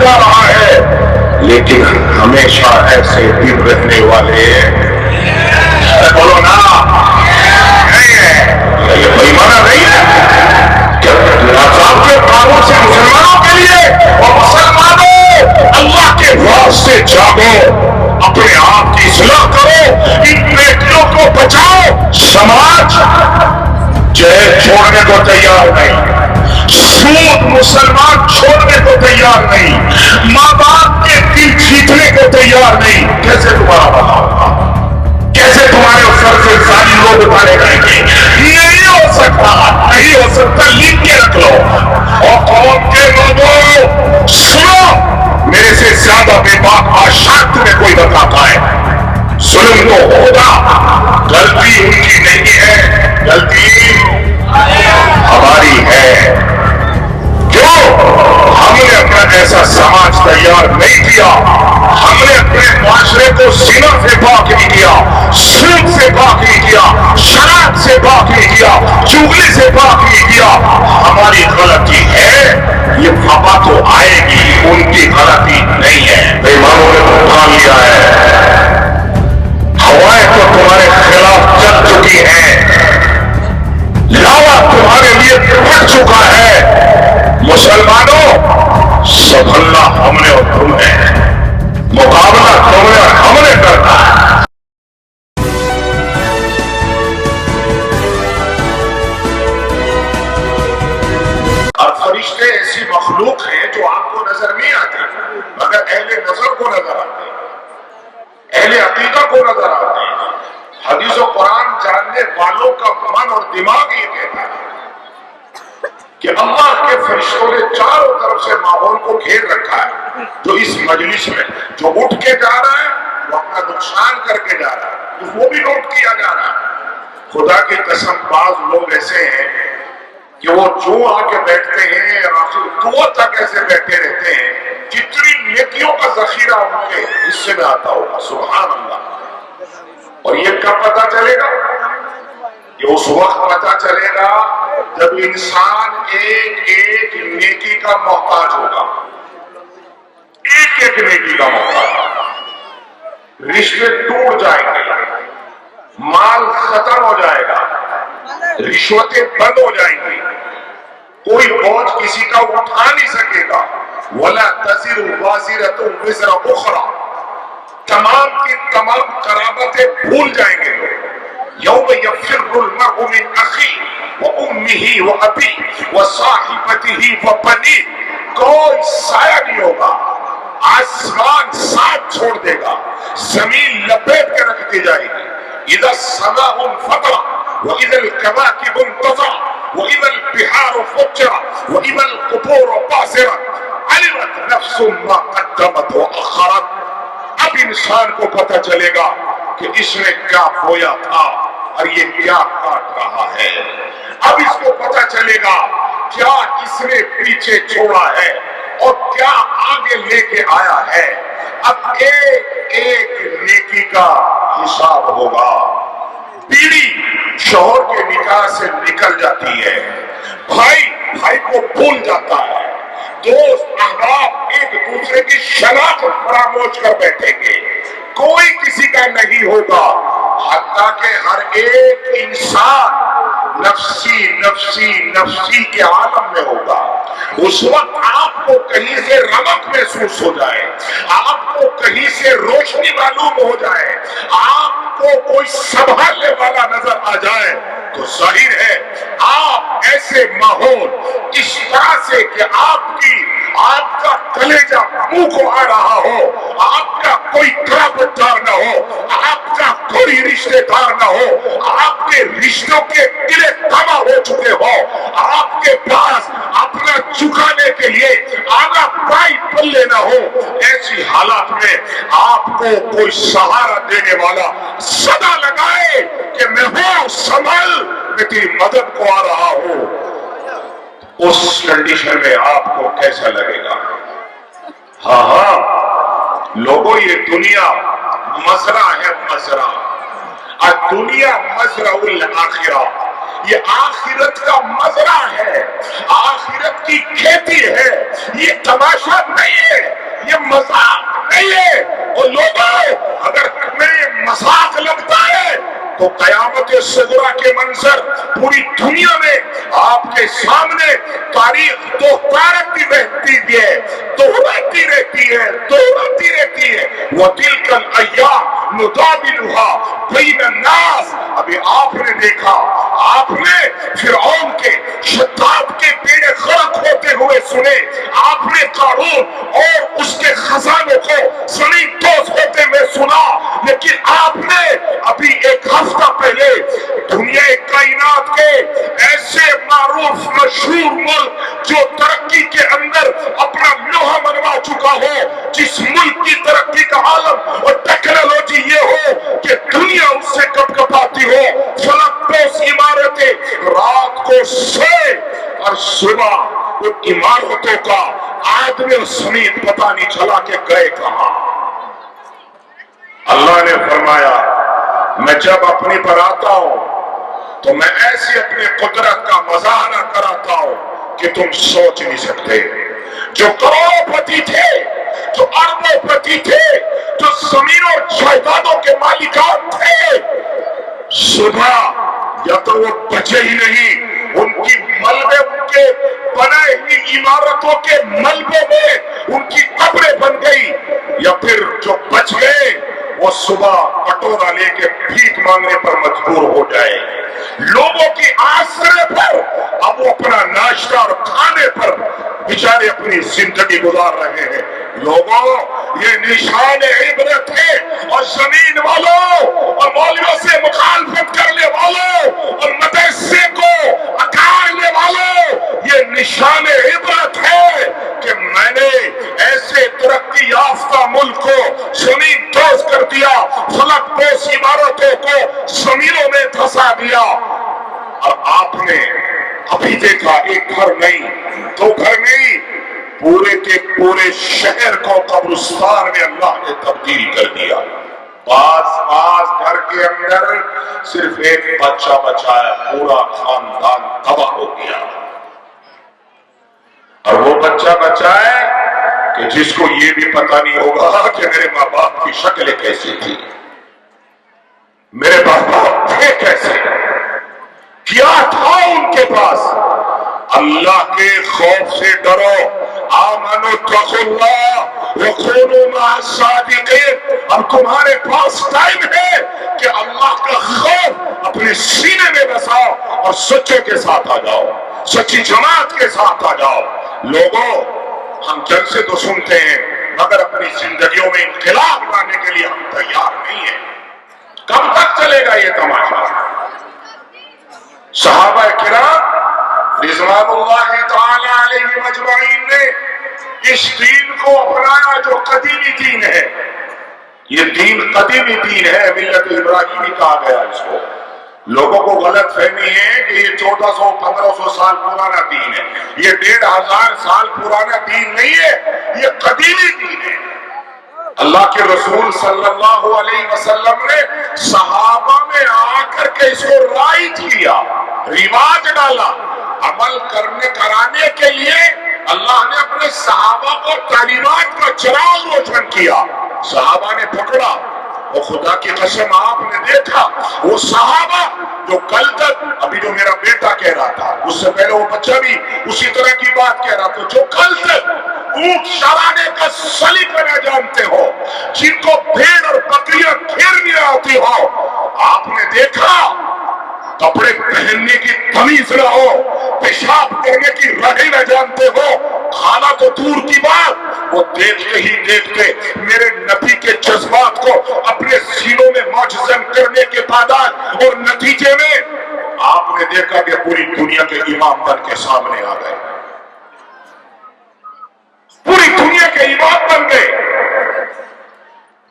جا رہا ہے، لیکن ہمیشہ ایسے دن رہنے والے بولو نا نہیں ہے، یہ بےمانہ نہیں ہے کہ عذاب کے قانون سے مسلمانوں کے لیے اور مسلمانوں اللہ کے واسطے جاگو، اپنے آپ کی اصلاح کرو، ان بیٹیوں کو بچاؤ۔ سماج جہل چھوڑنے کو تیار نہیں، سود مسلمان چھوڑنے کو تیار نہیں، ماں باپ کے دل جیتنے کو تیار نہیں۔ کیسے تمہارا بھلا ہوگا؟ کیسے تمہارے سر سے ساری لوگ اتارے جائیں گے؟ نہیں ہو سکتا، نہیں ہو سکتا، لکھ کے رکھ لو۔ اور قوم کے لوگوں سنو، میرے سے زیادہ بے باک بادشاہ تمہیں کوئی بتاتا ہے ظلم تو ہوگا، غلطی ان کی نہیں ہے، غلطی ہماری ہے۔ کیوں؟ ہم نے اپنا ایسا سماج تیار نہیں کیا، ہم نے اپنے معاشرے کو زنا سے پاک نہیں کیا، سود سے پاک نہیں کیا، شراب سے پاک نہیں کیا، چغلی سے پاک نہیں کیا۔ ہماری غلطی ہے، یہ وبا تو آئے گی، ان کی غلطی نہیں ہے۔ بیماروں نے اٹھا لیا ہے، ہوائیں تو تمہارے خلاف چل چکی ہیں، لاوا تمہارے لیے پھٹ چکا ہے۔ مسلمانوں سنبھلنا ہم نے اور تم نے، مقابلہ تم نے اور ہم نے کرنا ہے۔ اور فرشتے ایسی مخلوق ہیں جو آپ کو نظر نہیں آتی، مگر اہل نظر کو نظر آتے ہیں، اہل عقیدہ کو نظر آتے ہیں۔ حدیث و قرآن جاننے والوں کا من اور دماغ یہ کہتا ہے کہ اللہ کے فرشتوں نے چاروں طرف سے ماحول کو گھیر رکھا ہے، جو اس مجلس میں جو اٹھ کے جا رہا ہے وہ اپنا نقصان کر کے جا رہا ہے، وہ بھی نوٹ کیا جا رہا ہے۔ خدا کی قسم بعض لوگ ایسے ہیں کہ وہ جو آ کے بیٹھتے ہیں اور آخر دعا تک ایسے بیٹھے رہتے ہیں، جتنی نیکیوں کا ذخیرہ ان کے حصے میں آتا ہوگا، سبحان اللہ۔ اور یہ کب پتا چلے گا؟ یہ اس وقت پتا چلے گا جب انسان ایک ایک نیکی کا محتاج ہوگا، ایک ایک نیکی کا محتاج ہوگا، رشتے ٹوٹ جائیں گے، مال ختم ہو جائے گا، رشوتیں بند ہو جائیں گی، کوئی بوجھ کسی کا اٹھا نہیں سکے گا۔ وَلَا تَزِرُ وَازِرَةٌ وِزْرَ أُخْرَى، تمام کی تمام قرابتیں بھول جائیں گے لوگ۔ یوم یفر المرء من اخیہ وامہ وابیہ وصاحبتہ وبنیہ، کوئی سایہ نہیں ہوگا، آسمان ساتھ چھوڑ دے گا، زمین لپیٹ کے رکھ دی جائے گی۔ اذا السماء انفطرت واذا الكواكب انتثرت واذا البحار فجرت واذا القبور بعثرت علمت نفس ما قدمت واخرت۔ اب انسان کو پتہ چلے گا کہ اس نے کیا بویا تھا اور یہ کیا کاٹ رہا ہے۔ اب اس کو پتہ چلے گا کیا اس نے پیچھے چھوڑا ہے اور کیا آگے لے کے آیا ہے۔ اب ایک ایک نیکی کا حساب ہوگا۔ بیوی شوہر کے نکاح سے نکل جاتی ہے، بھائی بھائی کو بھول جاتا ہے، دوست احباب ایک دوسرے کی شناخت فراموش کر بیٹھیں گے، کوئی کسی کا نہیں ہوگا، حتیٰ کہ ہر ایک انسان نفسی نفسی نفسی کے عالم میں ہوگا۔ اس وقت آپ کو کہیں سے رمق محسوس ہو جائے، آپ کو کہیں سے روشنی معلوم ہو جائے، آپ کو کوئی سنبھالنے والا نظر آ جائے تو ظاہر ہے آپ ایسے ماحول اس طرح سے کہ آپ کا کلیجہ منہ کو آ رہا ہو، آپ کا کوئی قرابت دار نہ ہو، آپ کا کوئی رشتہ دار نہ ہو، آپ کے رشتوں کے قلعے تباہ ہو چکے ہو، آپ کے پاس اپنا چکانے کے لیے آگا پائی پلے نہ ہو، ایسی حالات میں آپ کو کوئی سہارا دینے والا صدا لگائے کہ میں ہوں، سنبھل، میں تیری مدد کو آ رہا ہوں، اس کنڈیشن میں آپ کو کیسا لگے گا؟ ہاں لوگوں، یہ دنیا مزرعہ ہے، مزرعہ، الدنیا مزرعہ الآخرہ، یہ آخرت کا مزرعہ ہے، آخرت کی کھیتی ہے، یہ تماشا نہیں ہے۔ تو قیامت صغرا کے منظر پوری دنیا میں آپ کے سامنے تاریخ دوہراتی رہتی ہے، دوہراتی رہتی ہے، دوہراتی رہتی ہے۔ وَتِلْكَ الْأَيَّامُ نُدَاوِلُهَا بَيْنَ النَّاسِ۔ ابھی آپ نے دیکھا، آپ نے فرعون کے شداد کے بیڑے غرق ہوتے ہوئے سنے، آپ نے قارون اور اس کے خزانوں کو زمین دوز ہوتے ہوئے سنا، لیکن آپ نے ابھی ایک ہفتہ پہلے دنیا کائنات کے ایسے معروف مشہور ملک جو ترقی کے اندر اپنا لوہا منوا چکا ہو، جس ملک کی ترقی کا عالم اور ٹیکنالوجی یہ ہو کہ دنیا اس سے کپ کپاتی ہو، فلک پوش عمارتیں، رات کو سوئے اور صبح ان عمارتوں کا آدمی اور سمیت پتہ نہیں چلا کہ گئے کہاں۔ اللہ نے فرمایا میں جب اپنی پر آتا ہوں تو میں ایسی اپنی قدرت کا مظاہرہ کراتا ہوں کہ تم سوچ نہیں سکتے۔ جو کروڑوں پتی تھے، جو اربوں پتی تھے، جو زمین اور جائیدادوں کے مالکان تھے، صبح یا تو وہ بچے ہی نہیں، ان کی ملبے، ان کے بنائے ہوئی عمارتوں کے ملبوں میں ان کی قبریں بن گئی، یا پھر جو بچ گئے وہ صبح کٹورا لے کے بھیک مانگنے پر مجبور ہو جائے۔ لوگوں کی آسرے پر اب وہ اپنا ناشتہ اور کھانے پر بیچارے اپنی زندگی گزار رہے ہیں۔ لوگوں، یہ نشان عبرت ہے، اور زمین والوں اور مولویوں سے مخالفت کرنے والوں اور مدرسے کو اکارنے والوں، یہ نشان عبرت ہے کہ میں نے ایسے ترقی یافتہ ملک کو زمین دوز کر دیا، فلک پوش عمارتوں کو زمینوں میں دھسا دیا۔ اور آپ نے ابھی دیکھا ایک گھر نہیں، دو گھر نہیں، پورے کے پورے شہر کو قبرستان میں اللہ نے تبدیل کر دیا۔ بعض گھر کے اندر صرف ایک بچہ بچا ہے، پورا خاندان تباہ ہو گیا۔ اور وہ بچہ بچا ہے کہ جس کو یہ بھی پتہ نہیں ہوگا کہ میرے ماں باپ کی شکلیں کیسی تھی، میرے باپ تھے کیسے، کیا تھا ان کے پاس۔ اللہ کے خوف سے ڈرو، آمنوا اتقوا اللہ وکونوا مع الصادقین۔ اب تمہارے پاس ٹائم ہے کہ اللہ کا خوف اپنے سینے میں بساؤ اور سچوں کے ساتھ آ جاؤ، سچی جماعت کے ساتھ آ جاؤ۔ لوگوں، ہم جلسے تو سنتے ہیں مگر اپنی زندگیوں میں انقلاب لانے کے لیے ہم تیار نہیں ہیں۔ کب تک چلے گا یہ تماشا؟ صحابہ کرام رضوان اللہ تعالی علیہم اجمعین نے اس دین کو اپنایا جو قدیمی دین ہے۔ یہ دین قدیمی دین ہے، ملت ابراہیمی کہا گیا اس کو۔ لوگوں کو غلط فہمی ہے کہ یہ 1400-1500 سال پرانا دین ہے، یہ 1500 سال پرانا دین نہیں ہے، یہ قدیمی دین ہے۔ اللہ کے رسول صلی اللہ علیہ وسلم نے صحابہ میں آ کر کے اس کو رائج کیا، رواج ڈالا، عمل کرانے کے لیے اللہ نے اپنے صحابہ کو تعلیمات کا چراغ روشن کیا۔ صحابہ نے پکڑا، وہ خدا کی قسم آپ نے دیکھا وہ صحابہ جو کل تک، ابھی جو میرا بیٹا کہہ رہا تھا، اس سے پہلے وہ بچہ بھی اسی طرح کی بات کہہ رہا تھا، جو کل تک اونٹ چرانے کا سلیقہ نہ جانتے ہو، جن کو بھیڑ اور بکریاں پھیرنی آتی ہو، آپ نے دیکھا کپڑے پہننے کی تمیز نہ ہو، پیشاب کرنے کی راہیں نہ جانتے ہو، کھانا تو دور کی بات، وہ دیکھتے ہی دیکھتے میرے نبی کے جذبات کو اپنے سینوں میں معجزن کرنے کے بعد اور نتیجے میں آپ نے دیکھا کہ پوری دنیا کے امام بن کے سامنے آ گئے، پوری دنیا کے امام بن گئے۔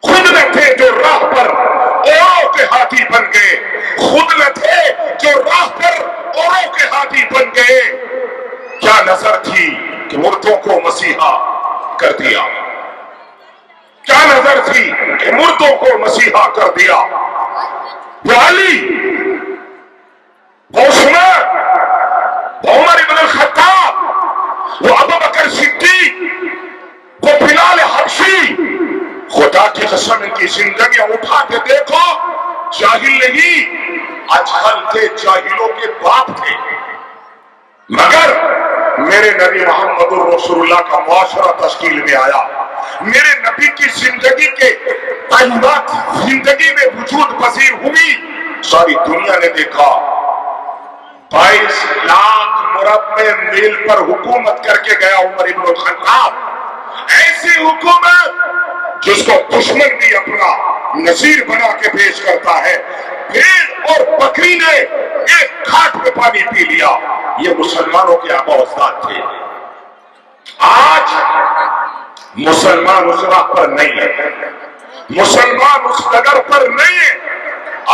خود نہ تھے جو راہ پر اوروں کے ہاتھی بن گئے، خود نہ تھے جو راہ پر اوروں کے ہاتھی بن گئے۔ کیا نظر تھی کہ مردوں کو مسیحا کر دیا، کیا نظر تھی کہ مردوں کو مسیحا کر دیا۔ وہ علی، وہ عثمان، وہ عمر بن الخطاب، وہ ابوبکر صدیق، وہ بلال حبشی، خدا کی قسم ان کی زندگیاں اٹھا کے دیکھو، جاہل نہیں، اجہل تھے، جاہلوں کے باپ تھے، مگر میرے نبی محمد رسول اللہ کا معاشرہ تشکیل میں آیا، میرے نبی کی زندگی کے طیبات زندگی میں وجود پذیر ہوئی، ساری دنیا نے دیکھا 22 لاکھ مربع میل پر حکومت کر کے گیا عمر ابن الخطاب، ایسی حکومت جس کو دشمن بھی اپنا نذیر بنا کے پیش کرتا ہے، بھیڑ اور بکری نے ایک گھاٹ پہ پانی پی لیا، یہ مسلمانوں کے آبا و اجداد تھے۔ آج مسلمان اس راہ پر نہیں ہے، مسلمان اس ڈگر پر نہیں ہے،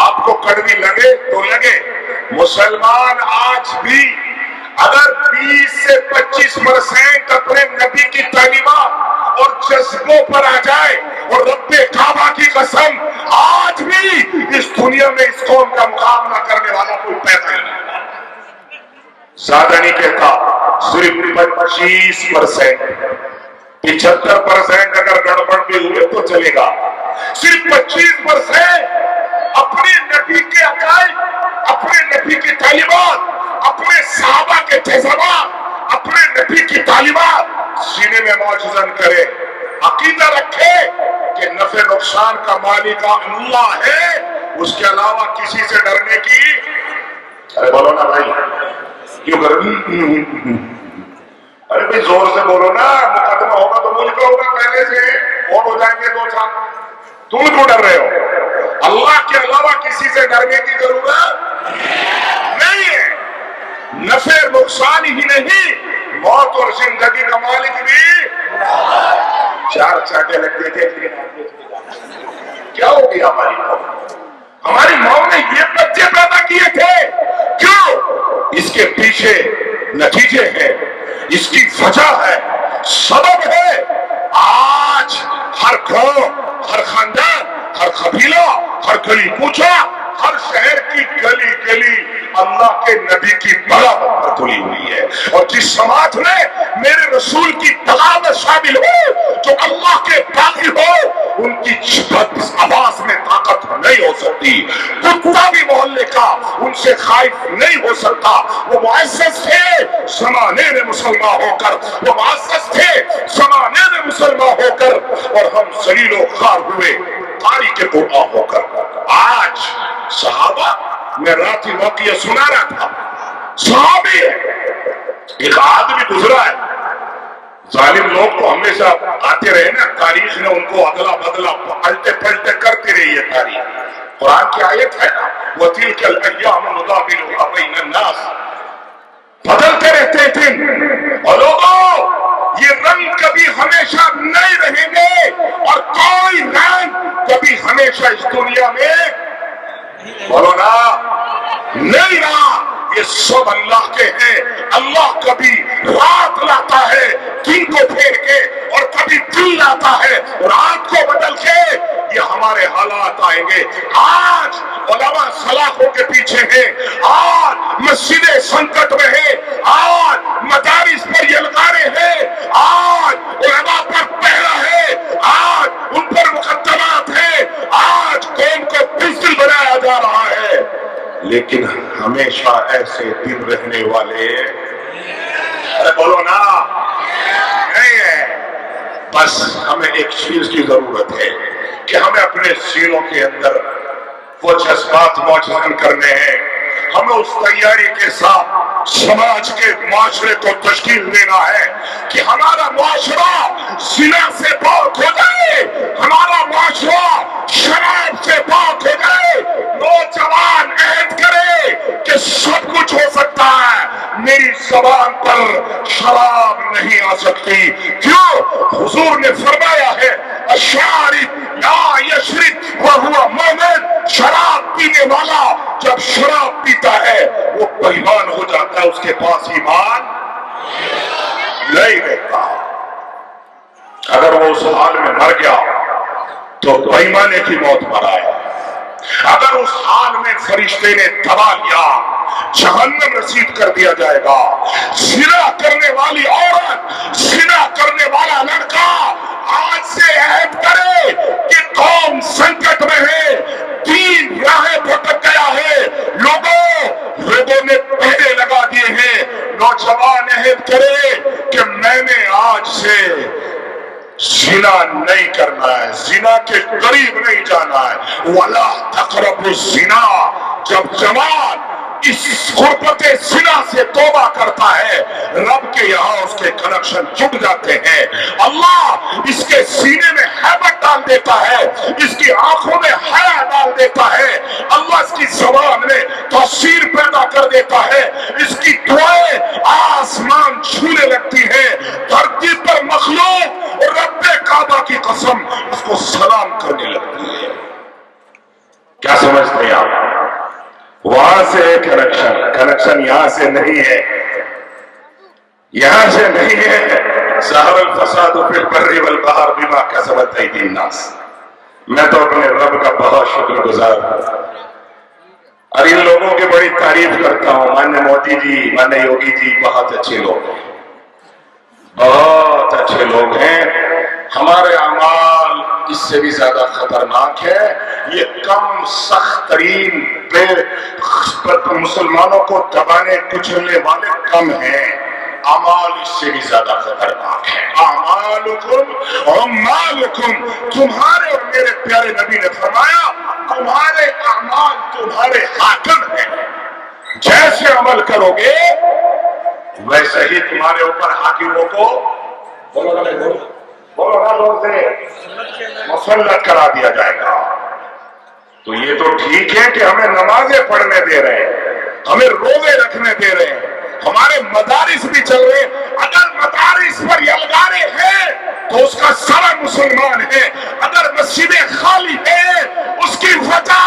آپ کو کڑوی لگے تو لگے، مسلمان آج بھی اگر 20 سے 25% اپنے نبی کی تعلیمات اور جذبوں پر آ جائے، اور رب کعبہ کی قسم آج بھی اس دنیا میں اس قوم کا مقابلہ کرنے والا کوئی پیدا نہیں، زیادہ نہیں کہتا، صرف 25%، 75% اگر گڑبڑ بھی ہوئے تو چلے گا، صرف 25% اپنے نبی کے عقائد، اپنے نبی کی تعلیمات، اپنے صحابہ کے جذبات، اپنے نبی کی تعلیمات سینے میں موجزن کرے، عقیدہ رکھے کہ نفع نقصان کا مالک اللہ ہے، اس کے علاوہ کسی سے ڈرنے کی، ارے بولو نا بھائی، کیوں کر ارے بھائی زور سے بولو نا، مقدمہ ہوگا تو ملک ہوگا پہلے سے، اور ہو جائیں گے 2 سال، تم کیوں ڈر رہے ہو؟ اللہ کے علاوہ کسی سے ڈرنے کی ضرورت نہیں ہے، نفع نقصان ہی نہیں، موت اور زندگی کا مالک بھی 4 چاٹے لگتے تھے، کیا ہو گیا ہماری قوم؟ ہماری ماں نے یہ بچے پیدا کیے تھے، کیوں؟ اس کے پیچھے نتیجے ہیں، اس کی وجہ ہے، سبب ہے، آج ہر قوم، ہر خاندان، ہر قبیلہ، ہر گلی کوچہ، ہر شہر کی گلی گلی اللہ کے نبی کی بغاوت پر تلی ہوئی ہے، اور جس سماج میں میرے رسول کی بغاوت شامل ہو، جو اللہ کے باغی ہو، ان کی آواز میں طاقت نہیں ہو سکتی، کتا بھی محلے کا ان سے خائف نہیں ہو سکتا، وہ معزز تھے زمانے میں مسلمان ہو کر، وہ معزز تھے زمانے میں مسلمان ہو کر، اور ہم ذلیل و خوار ہوئے تاریخ قرآن ہو کر۔ آج صحابہ، میں رات ہی واقعہ سنا رہا تھا، صحابی ایک آدمی گزرا ہے، ظالم لوگ تو ہمیشہ آتے رہے نا، تاریخ نے ان کو ادلا بدلا الٹے پلٹے کرتے رہی ہے تاریخ، قرآن کی آیت ہے نا، وَتِلْكَ الْأَيَّامُ نُدَاوِلُهَا بَيْنَ النَّاسِ، بدلتے رہتے تھے، اور لوگوں یہ رنگ کبھی ہمیشہ نہیں رہیں گے، اور کوئی رنگ کبھی ہمیشہ اس دنیا میں بولو نا نہیں رہا، یہ سب اللہ کے ہیں، اللہ کبھی رات لاتا ہے دن کو پھیر کے، اور کبھی دن لاتا ہے رات کو بدل کے، یہ ہمارے حالات آئیں گے۔ آج علماء سلاخوں کے پیچھے ہیں، آج مسجدیں سنکٹ میں ہیں، آج مدارس پر یلغارے ہیں، آج علماء پر پہرا ہے، آج ان پر مقدمات ہیں، آج قوم کو بزدل بنایا جا رہا ہے، لیکن ہمیشہ ایسے دن رہنے والے ارے بولو نا نہیں ہے۔ بس ہمیں ایک چیز کی ضرورت ہے کہ ہمیں اپنے سینوں کے اندر وہ جذبات موجزن کرنے ہیں، ہمیں اس تیاری کے ساتھ سماج کے معاشرے کو تشکیل دینا ہے کہ ہمارا معاشرہ زنا سے پاک ہو جائے، ہمارا معاشرہ شراب سے پاک ہو جائے، نوجوان عہد کرے کہ سب کچھ ہو سکتا ہے، میری زبان پر شراب نہیں آ سکتی، کیوں؟ حضور نے فرمایا ہے الشارب لا یشرب وہو مومن، شراب پینے والا جب شراب پیتا ہے وہ بےایمان ہو جاتا ہے، اس کے پاس ایمان نہیں رہتا، اگر وہ اس حال میں مر گیا تو بےایمانے کی موت مرا ہے، اگر اس حال میں فرشتے نے دبا لیا جہنم رسید کر دیا جائے گا۔ زنا کرنے والی عورت، زنا کرنے والا لڑکا آج سے عہد کرے کہ قوم سنکٹ میں ہے، دین راہ زنا نہیں کرنا ہے، زنا کے قریب نہیں جانا ہے۔ وَلَا تَقْرَبُوا الزِّنَا، جب جوان اس غربت زنا سے توبہ کرتا ہے، رب کے یہاں اس کے کنیکشن جڑ جاتے ہیں۔ اللہ اس کے سینے میں ہیبت ڈال دیتا ہے، اس کی آنکھوں میں حیا ڈال دیتا ہے، اللہ اس کی زبان میں تاثیر پیدا کر دیتا ہے، اس کی دعائیں آسمان چھونے لگتی ہیں، دھرتی پر مخلوق رب کعبہ کی قسم اس کو سلام کرنے لگتی ہے۔ کیا سمجھتے ہیں آپ؟ وہاں سے کنیکشن یہاں سے نہیں ہے، یہاں سے نہیں ہے۔ ظہر الفساد فی البر والبحر بما کسبت ایدی الناس۔ میں تو اپنے رب کا بہت شکر گزار ہوں اور ان لوگوں کی بڑی تعریف کرتا ہوں۔ مانیہ مودی جی، مانیہ یوگی جی بہت اچھے لوگ ہیں، بہت اچھے لوگ ہیں۔ ہمارے اعمال اس سے بھی زیادہ خطرناک ہے۔ یہ کم سخت ترین پہ مسلمانوں کو دبانے کچلنے والے کم ہیں، اعمال اس سے بھی زیادہ خطرناک ہے۔ اعمالکم اعمالکم، تمہارے اور میرے پیارے نبی نے فرمایا تمہارے اعمال تمہارے حاکم ہیں، جیسے عمل کرو گے ویسے ہی تمہارے اوپر حاکموں کو بولو نا زور سے مسلط کرا دیا جائے گا۔ تو یہ تو ٹھیک ہے کہ ہمیں نمازیں پڑھنے دے رہے ہیں، ہمیں روزے رکھنے دے رہے ہیں، ہمارے مدارس بھی چل رہے ہیں۔ اگر مدارس پر یلغارے ہیں تو اس کا سبب مسلمان ہے، اگر مسجدیں خالی ہیں اس کی وجہ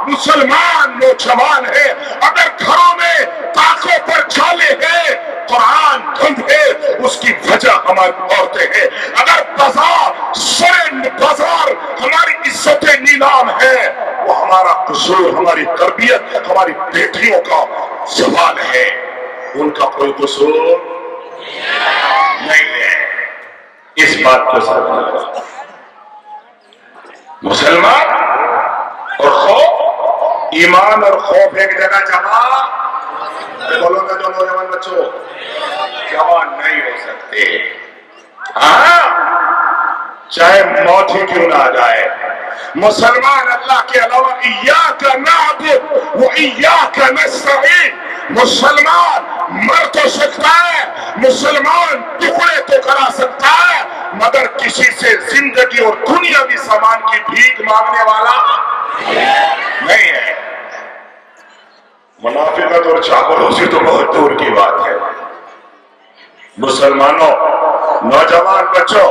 مسلمان نوجوان ہے، اگر گھروں میں طاقوں پر چھالے ہیں قرآن بند ہے اس کی وجہ ہماری عورتیں ہیں، اگر بازار ہماری عزت نیلام ہے وہ ہمارا قصور، ہماری تربیت، ہماری بیٹیوں کا سوال ہے، ان کا کوئی قصور نہیں ہے۔ اس بات کو سمجھنا مسلمان اور خوف، ایمان اور خوف ایک جگہ جمع، بولو نا جو نوجوان بچوں، جمع نہیں ہو سکتے۔ ہاں چاہے موت ہی کیوں نہ آ جائے، مسلمان اللہ کے علاوہ ایاک نعبد و ایاک نستعین، مسلمان مر تو سکتا ہے، مسلمان ٹکڑے تو کرا سکتا ہے، مگر کسی سے زندگی اور دنیاوی سامان کی بھیک مانگنے والا نہیں ہے۔ منافقت اور چاپلوسی تو بہت دور کی بات ہے۔ مسلمانوں، نوجوان بچوں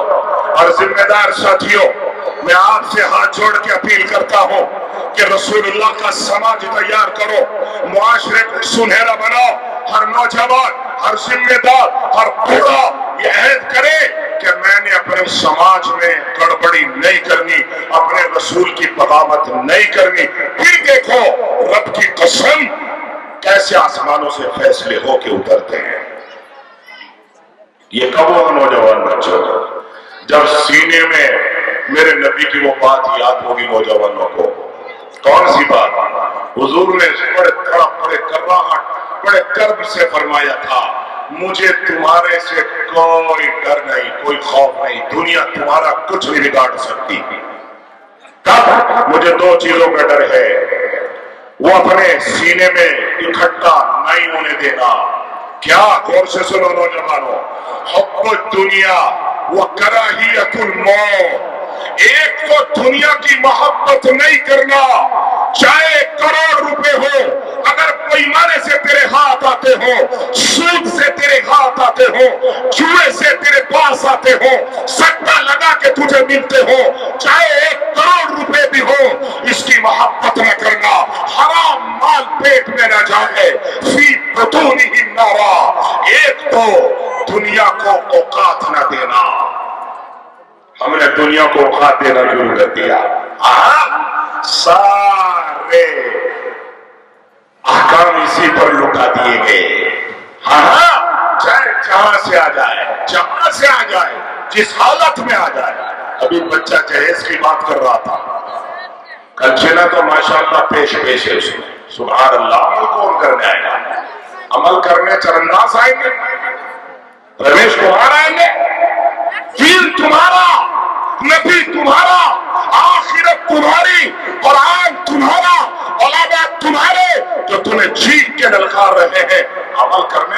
اور ذمہ دار ساتھیوں، میں آپ سے ہاتھ جوڑ کے اپیل کرتا ہوں کہ رسول اللہ کا سماج تیار کرو، معاشرے کو سنہرا بناؤ۔ ہر نوجوان، ہر ذمہ دار، ہر بوڑھا یہ عہد کرے کہ میں نے اپنے سماج میں گڑبڑی نہیں کرنی، اپنے رسول کی بغاوت نہیں کرنی۔ پھر دیکھو رب کی قسم کیسے آسمانوں سے فیصلے ہو کے اترتے ہیں۔ یہ کب ہوا نوجوان بچوں، جب سینے میں میرے نبی کی وہ بات یاد ہوگی نوجوانوں کو۔ کون سی بات؟ حضور نے بڑے کرب سے فرمایا تھا، مجھے تمہارے سے کوئی ڈر نہیں، کوئی خوف نہیں، دنیا تمہارا کچھ نہیں بگاڑ سکتی۔ تب مجھے دو چیزوں کا ڈر ہے، وہ اپنے سینے میں اکٹھا نہیں ہونے دینا۔ کیا؟ غور سے سنو نوجوانوں، حب الدنیا وکراہیت الموت۔ ایک تو دنیا کی محبت نہیں کرنا، چاہے کروڑ روپے ہو، اگر پیمانے سے تیرے ہاتھ آتے ہو، سود سے تیرے ہاتھ آتے ہو، جوئے سے تیرے پاس آتے ہو، سٹا لگا کے تجھے ملتے ہو، چاہے 1 کروڑ روپے بھی ہو، اس کی محبت نہ کرنا۔ حرام مال پیٹ میں نہ جائے، فی بطونہم نارا۔ ایک تو دنیا کو اوقات نہ دینا، ہم نے دنیا کو اوقات دینا شروع کر دیا۔ سارے احکام اسی پر لٹا دیے گئے۔ چاہے جہاں سے آ جائے، جہاں سے آ جائے، جس حالت میں آ جائے۔ ابھی بچہ جہیز کی بات کر رہا تھا، کل چلا تو ماشاءاللہ پیش ہے اس میں، سبحان اللہ۔ عمل کون کرنے آئے گا؟ عمل کرنے چرنداز آئیں گے، رمیش کمار آئیں گے، فیل تمہارا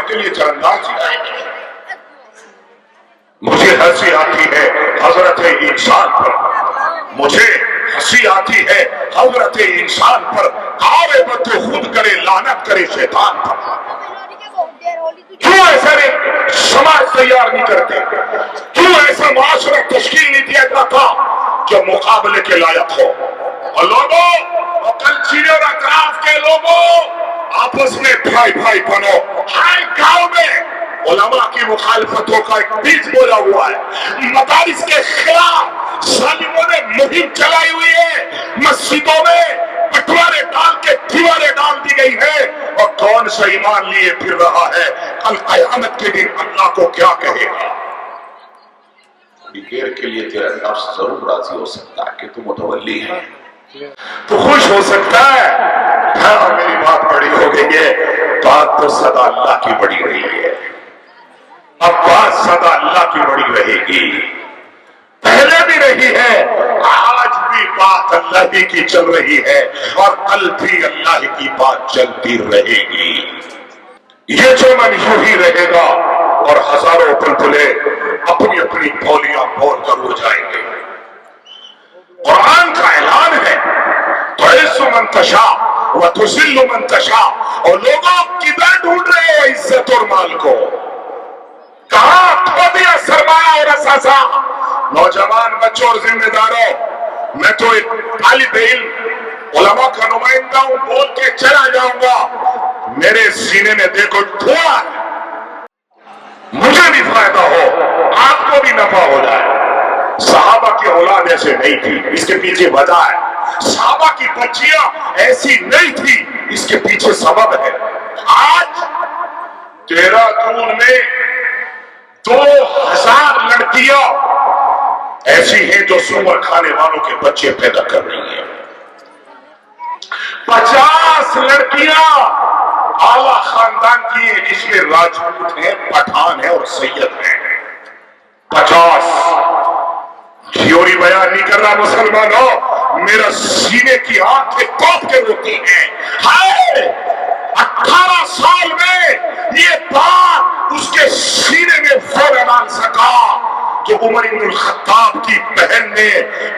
کے لیے چرنداز جائیں گے. مجھے ہنسی آتی ہے حضرت انسان پر, مجھے ہنسی آتی ہے حضرت انسان پر. آوے بدو خود کرے لعنت کرے شیطان پر. کیوں ایسا نہیں سماج تیار نہیں کرتے؟ کیوں ایسا معاشرہ تشکیل نہیں دیا جاتا جو مقابلے کے لائق ہو؟ اور لوگوں, اور کلچی اور اطراف کے لوگوں, آپس میں بھائی بھائی بنو. ہر گاؤں میں علماء کی مخالفتوں کا ایک بیج بولا ہوا ہے. مدارس کے خلاف ظالموں نے مہم چلائی ہوئی ہے. مسجدوں میں بٹوارے ڈال کے دیواریں ڈال دی گئی ہے. اور کون سا ایمان لیے پھر رہا ہے؟ کل قیامت کے دن اللہ کو کیا کہے گا؟ تھوڑی دیر کے لیے تیرا نفس ضرور راضی ہو سکتا ہے کہ تو متولی ہے, تو خوش ہو سکتا ہے. ہاں میری بات بڑی ہو گئی ہے. بات تو سدا اللہ کی بڑی رہی ہے. اب بات سدا اللہ کی بڑی رہے گی, پہلے بھی رہی ہے, آج بھی بات اللہ ہی کی چل رہی ہے, اور کل بھی اللہ کی بات چلتی رہے گی. یہ چمن یوں ہی رہے گا اور ہزاروں بلبلے اپنی اپنی بولیاں بول کر اڑ جائیں گے. قرآن کا اعلان ہے, تُعِزُّ مَن تَشَاءُ وَتُذِلُّ مَن تَشَاءُ. اور لوگوں کدھر ڈھونڈ رہے ہو عزت اور مال کو؟ کہاں کھو دیا سرمایہ اور اثاثہ؟ نوجوان بچوں اور ذمہ داروں, میں تو ایک طالب علم علماء کا نمائندہ ہوں, بول کے چلا جاؤں گا. میرے سینے میں دیکھو دھواں ہے. مجھے بھی فائدہ ہو, آپ کو بھی نفع ہو جائے. صحابہ کی اولاد ایسے نہیں تھی, اس کے پیچھے وجہ ہے. صحابہ کی بچیاں ایسی نہیں تھی, اس کے پیچھے سبب ہے. آج 13 جون میں 2000 لڑکیاں ایسی ہیں جو سور کھانے والوں کے بچے پیدا کر رہی ہیں. 50 لڑکیاں اعلیٰ خاندان کی ہیں, جس میں راجپوت ہیں, پٹھان ہیں اور سید ہیں. 50. تھیوری بیان نہیں کر رہا مسلمانوں, میرا سینے کی آنکھیں توپ کے روتی ہیں. ہائے 18 سال میں یہ بات اس کے سینے میں وہ ڈال سکا جو عمر بن الخطاب کی بہن نے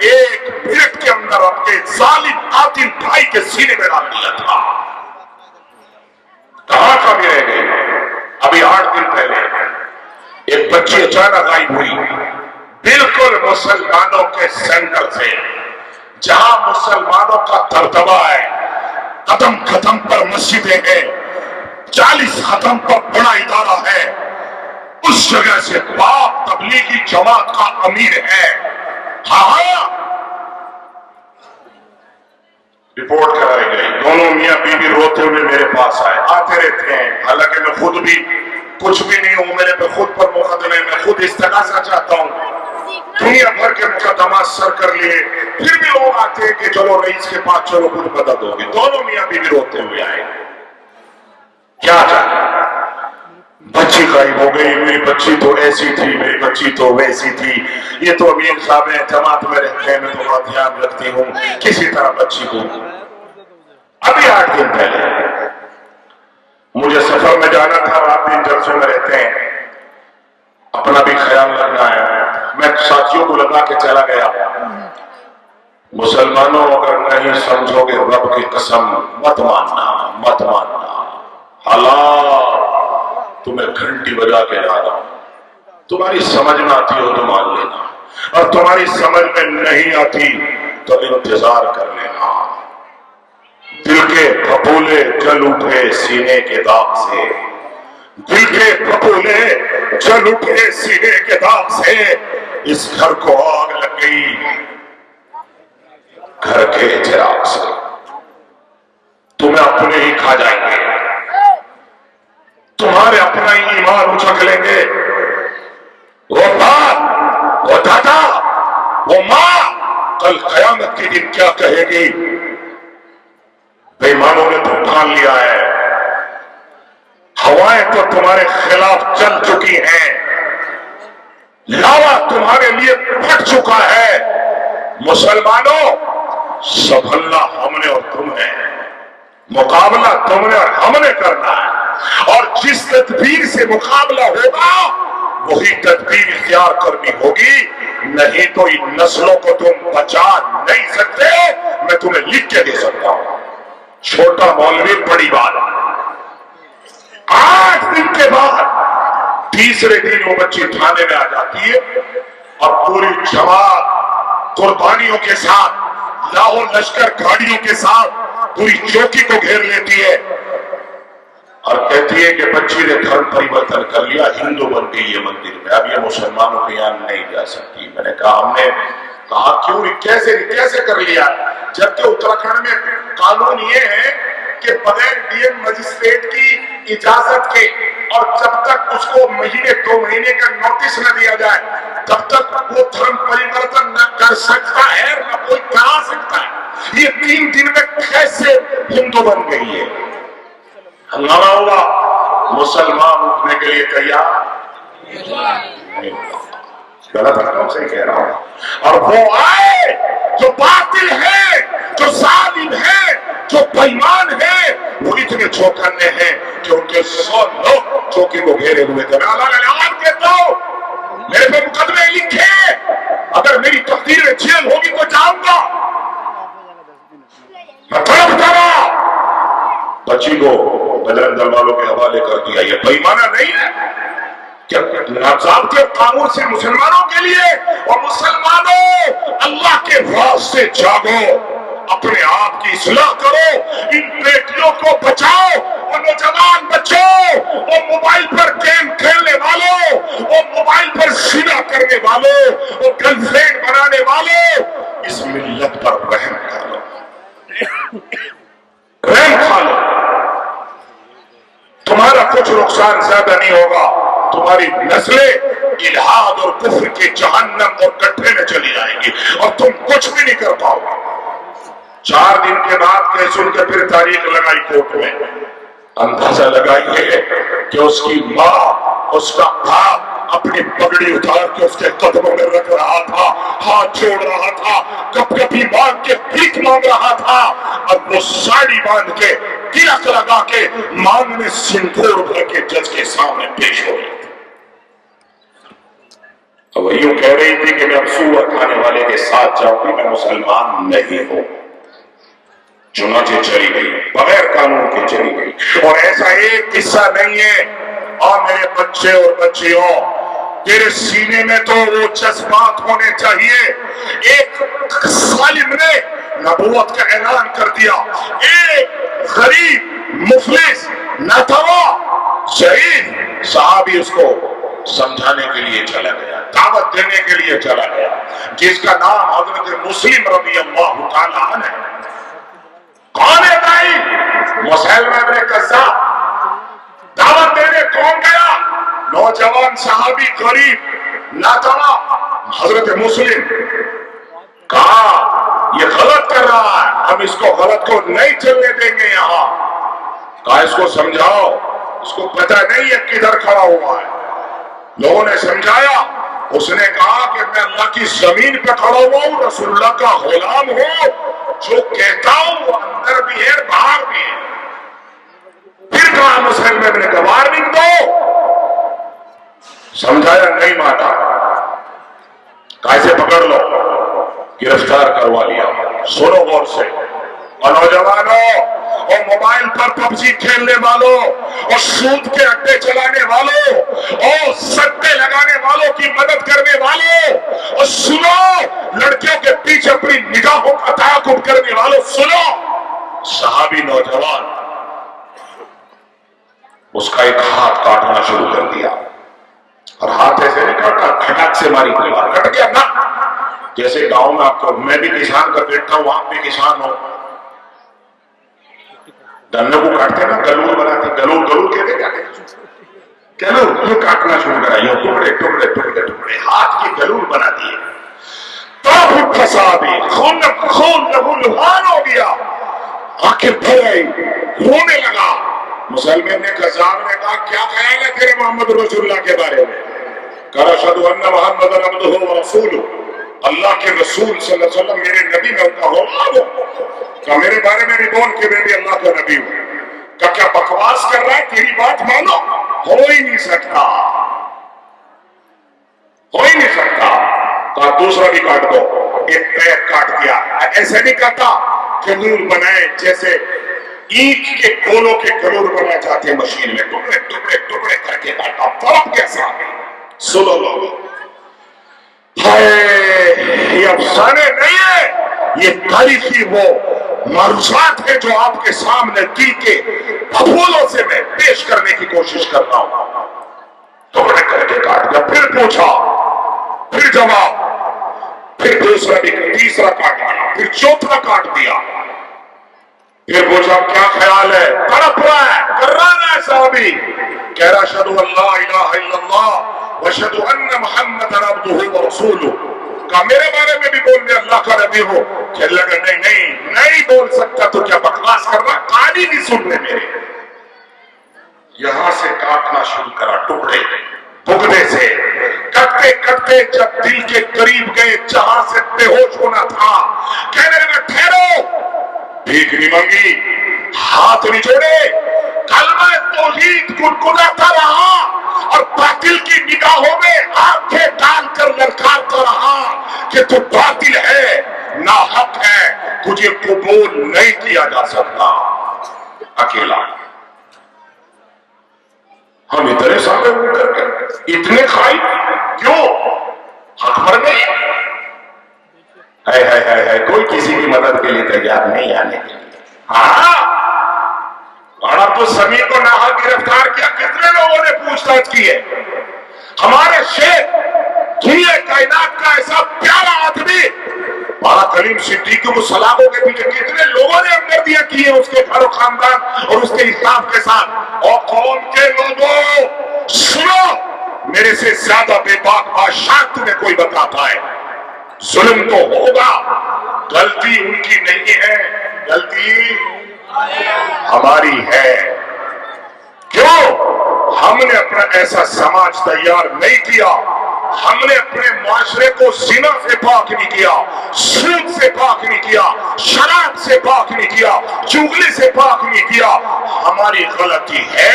1 منٹ کے اندر اپنے ظالم قاتل بھائی کے سینے میں ڈال دیا تھا. کہاں کمی رہ گئی؟ ابھی 8 دن پہلے ایک بچی اچانک غائب ہوئی, بالکل مسلمانوں کے سینٹر سے, جہاں مسلمانوں کا دبدبا ہے. قدم قدم پر مسجدیں ہیں, 40 قدم پر بڑا ادارہ ہے. اس جگہ سے باپ تبلیغی جماعت کا امیر ہے. ہاں رپورٹ کرائی گئی. دونوں میاں بیوی روتے ہوئے میرے پاس آئے, آتے رہتے ہیں. حالانکہ میں خود بھی کچھ بھی نہیں ہوں, میرے پہ خود پر مقدمے, میں خود استغاثہ چاہتا ہوں. دنیا بھر کے مقدمات سر کر لیے, پھر بھی لوگ آتے ہیں کہ چلو رئیس کے پاس چلو کچھ مدد ہوگی. دونوں میاں بیوی روتے ہوئے آئے. کیا جانا, بچی غائب ہو گئی. میری بچی تو ایسی تھی, میری بچی تو ویسی تھی. یہ تو امیر صاحب ہیں, جماعت میں رہتے ہیں, میں تو بہت دھیان رکھتی ہوں کسی طرح بچی کو. ابھی 8 دن پہلے مجھے سفر میں جانا تھا, رات دن جلسوں میں رہتے ہیں, اپنا بھی خیال رکھنا ہے. میں ساتھیوں کو لگا کے چلا گیا. مسلمانوں اگر نہیں سمجھو گے رب کی قسم مت ماننا, مت ماننا. حالات تمہیں گھنٹی بجا کے لا رہا ہوں, تمہاری سمجھ میں آتی ہو تو مان لینا, اور تمہاری سمجھ میں نہیں آتی تو انتظار کر لینا. دل کے پھپھولے جل اٹھے سینے کے داغ سے, دل کے پھپھولے جل اٹھے سینے کے داغ سے. اس گھر کو آگ لگ گئی گھر کے چراغ سے. تمہیں اپنے ہی کھا جائیں گے, تمہارے اپنا ہی ایمان اچک لیں گے. وہ باپ, وہ دادا, وہ ماں کل قیامت کے دن کیا کہے گی؟ بے ایمانوں نے تو ٹھان لیا ہے, ہوائیں تو تمہارے خلاف چل چکی ہیں, لاوا تمہارے لیے پھٹ چکا ہے. مسلمانوں سنبھلنا ہم نے اور تم نے, مقابلہ تم نے اور ہم نے کرنا ہے. اور جس تدبیر سے مقابلہ ہوگا وہی تدبیر اختیار کرنی ہوگی، نہیں تو ان نسلوں کو تم بچا نہیں سکتے۔ میں تمہیں لکھ کے دے سکتا ہوں، چھوٹا مولوی بڑی بات، 8 دن کے بعد تیسرے دن وہ بچی تھانے میں آ جاتی ہے اور پوری جماعت قربانیوں کے ساتھ، لاہور لشکر گاڑیوں کے ساتھ پوری چوکی کو گھیر لیتی ہے اور کہتی ہے کہ بچی نے دھرم پریورتن کر لیا، ہندو بن گئی ہے مندر میں، اب یہ مسلمانوں کے یہاں نہیں جا سکتی۔ میں نے کہا ہم نے کہا کیوں کیسے کر لیا، جبکہ اتراکھنڈ میں قانون یہ ہے کہ بغیر ڈی ایم مجسٹریٹ کی اجازت کے اور جب تک اس کو مہینے 2 مہینے کا نوٹس نہ دیا جائے تب تک وہ دھرم پریورتن نہ کر سکتا ہے، نہ کوئی کرا سکتا ہے۔ یہ 3 دن میں کیسے ہندو بن گئی ہے؟ ہنگامہ ہوا، مسلمان اٹھنے کے لیے تیار نہیں، غلط حکم سے کہہ رہا ہوں۔ اور وہ آئے جو باطل ہے، جو ظالم ہے، جو بےایمان ہے، وہ اتنے چوکنے ہیں کہ ان کے 100 لوگ چوکی کو گھیرے ہوئے تھے۔ میں اللہ اعلان کہتا ہوں میرے پہ مقدمے لکھے، اگر میری تقدیر میں جیل ہوگی تو جاؤں گا۔ میں تڑپتا رہا، بچی کو بجرنگ دل والوں کے حوالے کر دیا۔ یہ بےایمانہ نہیں ہے کہ ضابطے قانون سے مسلمانوں کے لیے؟ اور مسلمانوں اللہ کے واسطے جاگو، اپنے آپ کی اصلاح کرو، ان بیٹیوں کو بچاؤ، وہ نوجوان بچوں، وہ موبائل پر گیم کھیلنے والوں، وہ موبائل پر زنا کرنے والوں، وہ گرل فرینڈ بنانے والوں، اس ملت پر رحم کر لو، رحم کھا لو، تمہارا کچھ نقصان زیادہ نہیں ہوگا، تمہاری نسلیں الہاد اور کفر کے جہنم اور گڈھے میں چلی جائیں گی اور تم کچھ بھی نہیں کر پاؤ گے۔ 4 دن کے بعد کیس ان کے پھر تاریخ لگائی کورٹ میں، اندازہ لگائیے کہ اس کی ماں، اس کا باپ اپنی پگڑی اتار کے اس کے قدموں میں رکھ رہا تھا، ہاتھ جوڑ رہا تھا، کپ کپی مانگ کے بھیک مانگ رہا تھا، اور وہ ساڑی باندھ کے تلک لگا کے مانگ میں سندور بھر کے جج کے سامنے پیش ہو رہی تھی۔ اب وہ یوں کہہ رہی تھی کہ میں اب سور کھانے والے کے ساتھ جاؤں گی، میں مسلمان نہیں ہوں۔ چنانچہ چلی گئی، بغیر قانون کے چلی گئی۔ اور ایسا ایک قصہ نہیں ہے۔ اور میرے بچے اور بچیوں، تیرے سینے میں تو وہ جذبات ہونے چاہیے۔ ایک ظالم نے نبوت کا اعلان کر دیا، ایک غریب مفلس ناتواں شہید صحابی اس کو سمجھانے کے لیے چلا گیا، دعوت دینے کے لیے چلا گیا، جس کا نام حضرت مسلم رضی اللہ تعالیٰ عنہ ہے۔ کون ہے دائی؟ مسلمہ ابن کذاب۔ دعوت دینے کون گیا؟ نوجوان صحابی غریب ناتواں حضرت مسلم۔ کہا یہ غلط کر رہا ہے، ہم اس کو غلط کو نہیں چلنے دیں گے یہاں۔ کہا اس کو سمجھاؤ، اس کو پتہ نہیں ہے کدھر کھڑا ہوا ہے۔ لوگوں نے سمجھایا، اس نے کہا کہ میں اللہ کی زمین پہ کھڑا ہوا ہوں، رسول اللہ کا غلام ہوں، جو کہتا ہوں وہ اندر بھی ہے باہر بھی ہے۔ پھر کہا مسلم ابن کا وارننگ دو، سمجھایا نہیں مانا، کیسے پکڑ لو، گرفتار کروا لیا۔ سنو غور سے، اور نوجوانوں اور موبائل پر پب جی کھیلنے والوں اور سود کے اڈے چلانے والوں اور سٹے لگانے والوں کی مدد کرنے والوں، اور سنو لڑکیوں کے پیچھے اپنی نگاہوں کا تعاقب کرنے والوں، سنو صحابی نوجوان اس کا ایک ہاتھ کاٹنا شروع کر دیا، اور ہاتھ ایسے نہیں کاٹا، کھٹاک سے ماری تلوار، کٹ گیا نا۔ جیسے گاؤں میں آپ کو، میں بھی کسان کا بیٹا ہوں، آپ بھی کسان ہو، گنے کو کاٹتے نا، گلور بناتے، گلور کہتے کیا کہتے، گلور یہ کاٹنا شروع کرا، یہ ٹکڑے ٹکڑے ٹکڑے ٹکڑے ہاتھ کی گلور بنا دیے۔ تو فسادی خون لہو لہان ہو گیا، آنکھیں بھر آئی، رونے لگا۔ مسلمان نے کذاب نے کہا کیا خیال ہے تیرے محمد رسول اللہ کے بارے میں؟ کہا اشہد ان محمد عبدہ ورسولہ، اللہ کے رسول صلی اللہ علیہ وسلم میرے نبی میں ان کا غلام ہوں۔ کہا میرے بارے میں بھی بول کہ میں بھی اللہ کا نبی ہوں۔ کیا بکواس کر رہا ہے؟ تیری بات مانو، ہو ہی نہیں سکتا، ہو ہی نہیں سکتا۔ کہا دوسرا بھی کاٹ دو، ایک پیر کاٹ دیا۔ ایسے نہیں کہتا کنور بنائے جیسے اینٹ کے گولوں کے کنور بنائے جاتے ہیں مشین میں، ٹکڑے ٹکڑے ٹکڑے کر کے کاٹا، فرق کیسا؟ سنو لوگ، یہ افسانے نہیں ہے، یہ تاریخی وہ معروضات ہے جو آپ کے سامنے دل کے پھولوں سے میں پیش کرنے کی کوشش کر رہا ہوں۔ ٹکڑے کر کے کاٹ دیا، پھر پوچھا، پھر جواب، پھر دوسرا بھی، تیسرا کاٹ دیا، پھر چوتھا کاٹ دیا، پھر پوچھا کیا خیال ہے؟ تڑپ رہا ہے، کر رہا ہے صحابی، کہہ رہا اشہدو ان لا الہ الا اللہ واشہدو ان محمد عبدہ ورسولہ۔ کہا میرے بارے میں بھی بول دے اللہ کا نبی ہو۔ کہنے لگا نہیں بول سکتا تو کیا بکواس کر رہا؟ کہانی بھی سن لے میرے۔ یہاں سے کاٹنا شروع کرا، ٹکڑے بھگنے سے کٹتے کٹتے جب دل کے قریب گئے جہاں سے بے ہوش ہونا تھا، کہنے لگا ٹھہرو، بھیک نہیں مانگی، ہاتھ نہیں جوڑے، کلمہ توحید گنگناتا رہا اور باطل کی نگاہوں میں آنکھیں ڈال کر للکارتا رہا کہ تو باطل ہے، ناحق ہے، تجھے قبول نہیں کیا جا سکتا۔ اکیلا ہم اتنے سامنے ہو کر کے اتنے خائف کیوں؟ حق پر نہیں ہے کوئی کسی کی مدد کے لیے تیار نہیں آنے کے لیے۔ ہاں، اور اب تو سمیع کو ناحق گرفتار کیا، کتنے لوگوں نے پوچھ تاچھ کی ہے؟ ہمارے شیخ جیے کائنات کا ایسا پیارا آدمی بڑا کلیم صدیق کے مسلموں کے پیچھے کتنے لوگوں نے ہمدردیاں کی ہیں اس کے گھر و خاندان اور اس کے انصاف کے ساتھ۔ اور قوم کے لوگوں سنو، میرے سے زیادہ بے باک بادشاہ تمہیں کوئی بتاتا ہے، ظلم تو ہوگا، غلطی ان کی نہیں ہے، غلطی ہماری ہے۔ کیوں؟ ہم نے اپنا ایسا سماج تیار نہیں کیا، ہم نے اپنے معاشرے کو زنا سے پاک نہیں کیا، سود سے پاک نہیں کیا، شراب سے پاک نہیں کیا، چغلی سے پاک نہیں کیا۔ ہماری غلطی ہے،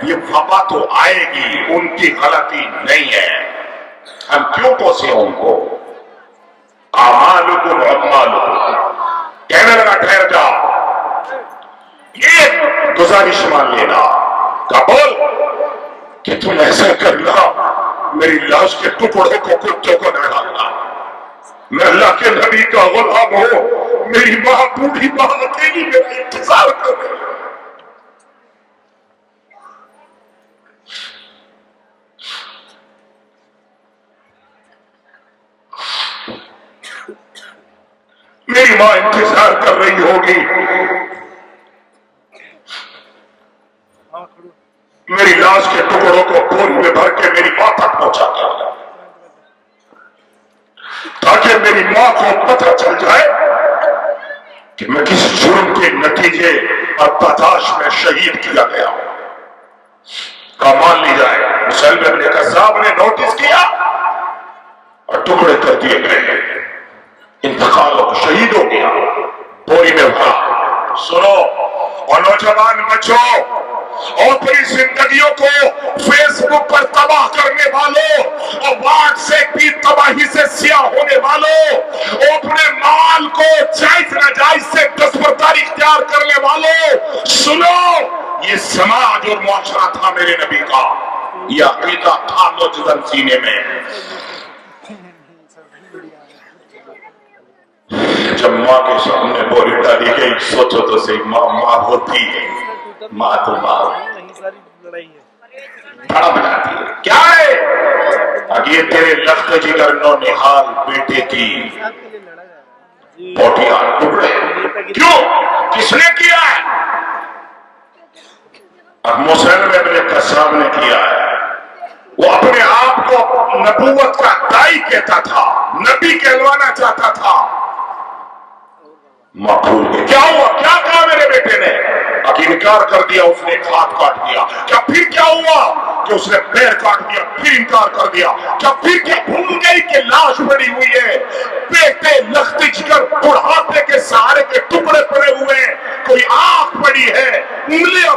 یہ وبا تو آئے گی، ان کی غلطی نہیں ہے۔ ہم کیوں کوسے ان کو؟ اعمالکم اعمالکم۔ کہنے لگا ٹھہر جا، یہ گزارش مان لینا، قبول کہ تم ایسا کرنا، میری لاش کے ٹکڑوں کو کتوں کو نہ ڈالنا، میں اللہ کے نبی کا غلام ہوں، میری ماں بوڑھی ماں اکیلی میرا انتظار کر رہی ہے۔ میری ماں انتظار کر رہی ہوگی، میری لاش کے ٹکڑوں کو بوری میں بھر کے میری ماں تک پہنچا دیا تاکہ میری ماں کو پتہ چل جائے کہ میں کس جرم کے نتیجے اور پاداش میں شہید کیا گیا ہوں۔ کا مان لی جائے، مسلم ابن قذاب نے نوٹس کیا اور ٹکڑے کر دیے گئے، انتقال ہو، شہید ہو گیا، بوری میں بھرا۔ سنو اور نوجوان بچوں اور اپنی زندگیوں کو فیس بک پر تباہ کرنے والوں اور واٹس ایپ کی تباہی سے سیاہ ہونے والوں اور اپنے مال کو جائز ناجائز سے دستبرداری اختیار کرنے والوں، سنو، یہ سماج اور معاشرہ تھا میرے نبی کا، یہ عقیدہ تھا نوجوان سینے میں۔ جب ماں کے سامنے بوری ڈالی گئی، سوچو تو صحیح، ماں ہوتی ہے، ماں تو ماں بڑا بناتی ہے، کیا ہے؟ اب یہ تیرے لخت جگر نو نحال بیٹے کی بوٹیاں ٹکڑے، کیوں؟ کس نے کیا ہے؟ اب مسلم ابن قذاب نے کیا ہے۔ وہ اپنے آپ کو نبوت کا دائی کہتا تھا، نبی کہلوانا چاہتا تھا، مقبول ہے۔ کیا ہوا؟ کیا کہا میرے بیٹے نے؟ انکار کر دیا، اس نے ہاتھ کاٹ دیا۔ کیا پھر کیا ہوا کہ اس نے پیر کاٹ دیا، پھر انکار کر دیا؟ کیا پھر کیا بھول گئی کہ لاش پڑی ہوئی ہے، بیٹے لخت جگر بڑھاپے کے سہارے کے ٹکڑے پڑے ہوئے ہیں، کوئی آنکھ پڑی ہے، انگلیاں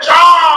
4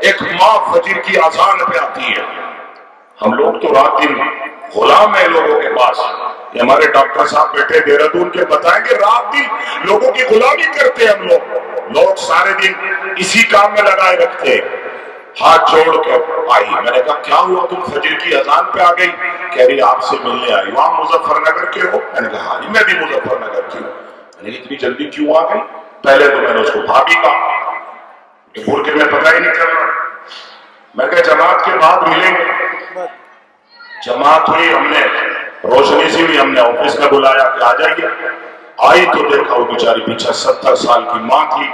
ایک ماں فجر کی اذان پہ آتی ہے. ہم لوگ تو رات دن غلام ہیں لوگوں کے پاس. یہ ہمارے ڈاکٹر صاحب بیٹھے دہرادون کے بتائیں گے رات دن لوگوں کی غلامی کرتے ہیں ہم لوگ سارے دن اسی کام میں لگائے رکھتے. ہاتھ جوڑ کے آئی. میں نے کہا کیا ہوا تم فجر کی اذان پہ آ گئی؟ کہہ رہی آپ سے ملنے آئی. وہاں مظفر نگر کے ہو؟ میں نے کہا ہاں جی میں بھی مظفر نگر کی ہوں. میں نے اتنی جلدی کیوں آ گئی؟ پہلے تو میں نے اس کو بھابھی کہا کہ بول کے میں پتہ ہی نہیں چل رہا. میں کہا جماعت کے بعد ملیں گے. جماعت ہوئی, ہم نے روشنی سی ہوئی, ہم نے آفس میں بلایا کہ آ جائیے. آئی تو دیکھا وہ بیچاری پیچھے 70 سال کی ماں تھی.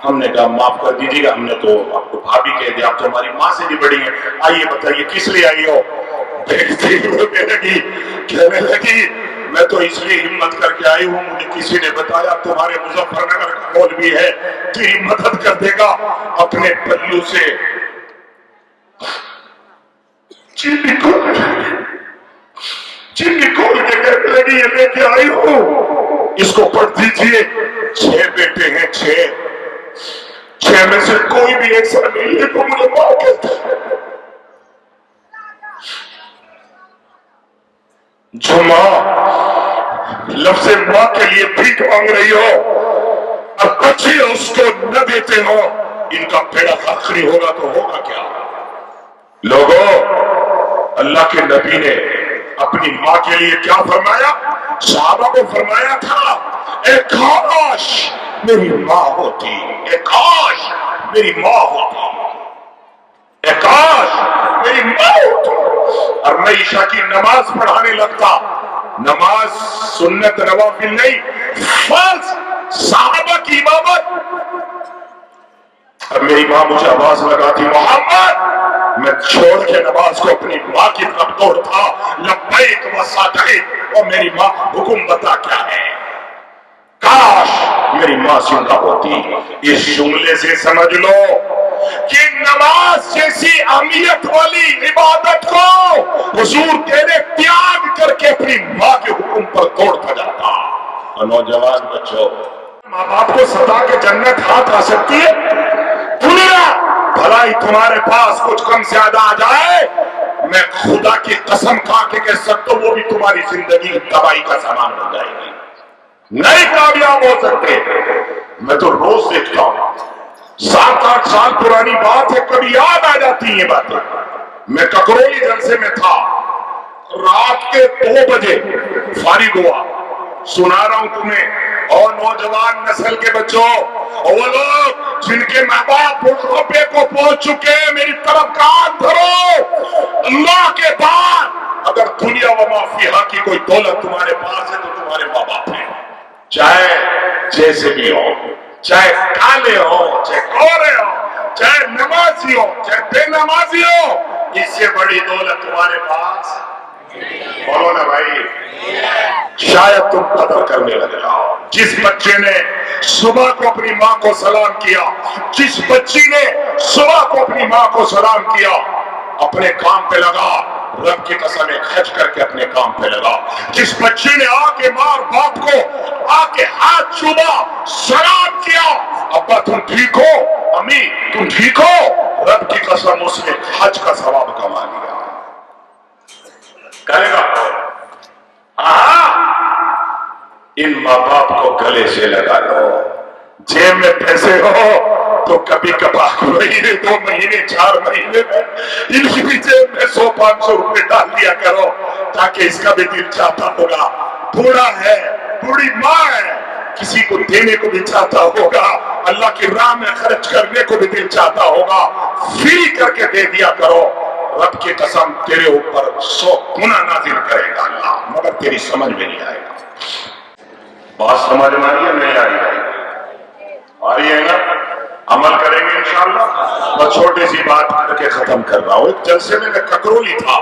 ہم نے کہا معاف کر دیجیے گا, ہم نے تو آپ کو بھابھی کہہ دیا, آپ تو ہماری ماں سے بھی بڑی ہیں, آئیے بتائیے کس لیے آئی ہو؟ کہنے لگی میں تو اس لیے ہمت کر کے آئی ہوں, مجھے کسی نے بتایا تمہارے مظفر نگر کا مولوی ہے, تیری مدد کر دے گا. اپنے پلو سے چینی کھول کے کہنے لگی یہ لے کے آئی ہوں, اس کو پڑھ دیجیے. 6 بیٹے ہیں, 6 میں سے کوئی بھی ایسا نہیں ہے تو مجھے ماں کہتا ہے. جو ماں لفظ ماں کے لیے بھیک مانگ رہی ہو اور بچے اس کو نہ دیتے ہو, ان کا بیڑا آخری ہوگا تو ہوگا کیا؟ لوگوں, اللہ کے نبی نے اپنی ماں کے لیے کیا فرمایا؟ صحابہ کو فرمایا تھا اے کاش میری ماں ہوتی, اے کاش میری ماں ہوتی, اے کاش میری ماں ہوتی. اور میں عشاء کی نماز پڑھانے لگتا. نماز سنت نوافل نہیں, فرض صحابہ کی امامت. اب میری ماں مجھے آواز لگاتی محمد, میں چھوڑ کے نماز کو اپنی ماں کی طرف دوڑتا لبیک و سعدیک, اور میری ماں حکم بتا کیا ہے؟ کاش میری ماں زندہ ہوتی. اس جملے سے سمجھ لو کہ نماز جیسی اہمیت والی عبادت کو حضور تیرے تیاگ کر کے اپنی ماں کے حکم پر دوڑتا جاتا. اور نوجوان بچوں, ماں باپ کو ستا کے جنت ہاتھ آ سکتی ہے؟ دنیا بھلائی تمہارے پاس کچھ کم زیادہ آ جائے, میں خدا کی قسم کھا کے کہہ سکتا ہوں وہ بھی تمہاری زندگی تباہی کا سامان بن جائے گی, نہیں کامیاب ہو سکتے. میں تو روز دیکھتا ہوں, 7-8 سال پرانی بات ہے, کبھی یاد آ جاتی ہیں باتیں. میں ککرولی جلسے میں تھا, رات کے 2 بجے فارغ ہوا. سنا رہا ہوں تمہیں اور نوجوان نسل کے بچوں, وہ لوگ جن کے ماں باپ بڑھاپے کو پہنچ چکے ہیں, میری طرف کان دھرو. اللہ کے بعد اگر دنیا و ما فیہا کی کوئی دولت تمہارے پاس ہے تو تمہارے ماں باپ ہیں, چاہے جیسے بھی ہو, چاہے کالے ہو, چاہے گورے ہو, چاہے نمازی ہو, چاہے بے نمازی ہو, اس سے بڑی دولت تمہارے پاس. بولو نا بھائی, شاید تم قدر کرنے لگ جاؤ. جس بچے نے صبح کو اپنی ماں کو سلام کیا, جس بچی نے صبح کو اپنی ماں کو سلام کیا, اپنے کام پہ لگا, رب کی قسم خرچ کر کے اپنے کام پہ لگا. جس بچی نے آ کے ماں اور باپ کو آ کے ہاتھ چوما, سلام کیا, ابا تم ٹھیک ہو, امی تم ٹھیک ہو, رب کی قسم اس نے حج کا ثواب کما لیا. کرے گا ان ماں باپ کو گلے سے لگا لو. جیب میں پیسے ہو تو کبھی کبھار مہینے 2 مہینے 4 مہینے میں ان کی بھی جیب میں 100-500 روپے ڈال دیا کرو, تاکہ اس کا بھی دل چاہتا ہوگا. بوڑھا ہے, بوڑھی ماں ہے, کسی کو دینے کو بھی چاہتا ہوگا, اللہ کی راہ میں خرچ کرنے کو بھی دل چاہتا ہوگا. فری کر کے دے دیا کرو, رب کی قسم تیرے اوپر 100 گنا نازل کرے گا اللہ, مگر تیری سمجھ میں نہیں آئے گا. بات سمجھ میں آئی ہے نہیں آ رہی ہے نا؟ عمل کریں گے انشاءاللہ. میں چھوٹی سی بات کر کے ختم کر رہا ہوں. ایک جلسے میں ککرولی تھا,